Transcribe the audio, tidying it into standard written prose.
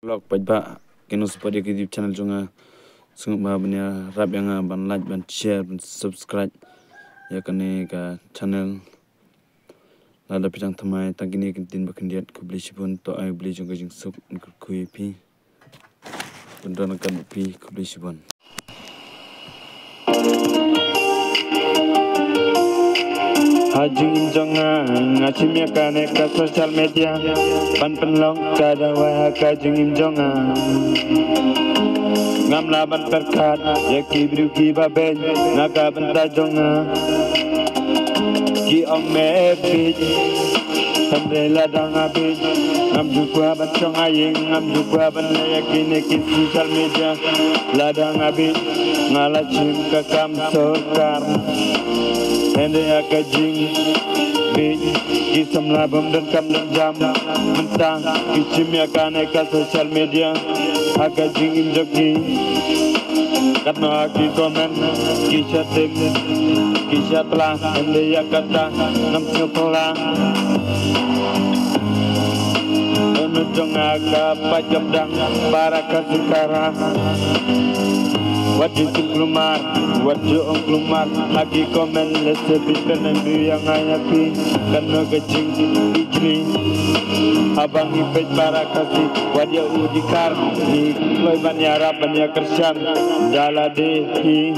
vlog pajba keno supaya ke YouTube channel jonga sungguh banya rap yang ban like ban share ban subscribe ya kene ka channel lada pitang thamai tangini kintin bakendiat kubli sibun to ai beli jonga jing suk kui pi bendon kan pi kubli sibun Hajing jonga ngachimya kane ka social media pan penlong kada wa ka jing jonga ngam laban perkat ya kibru ki babe naga benta jonga ki om me bi hamre la danga bi ngam jukwa ban jonga yeng ngam jukwa ban ya kine ki social media la danga bi ngala chim ka kam sorkar Hendeaka jing Bej Kisam labam dan kam dan jam Mentang Kisim ya kane ka social media Aga jing imjoki Katno aki komen Kisya tim Kisya telah Hende ya kata Namsnya pelang Nunjong aga pajam dang Baraka sekarang Wajib keluar, wajib keluar. Lagi komen lese bikin nanti yang ayapi karena kecing ijli. Abang ipet para kasih wajib udikar. Ni loy banyak Arab banyak Kristen. Daladehi.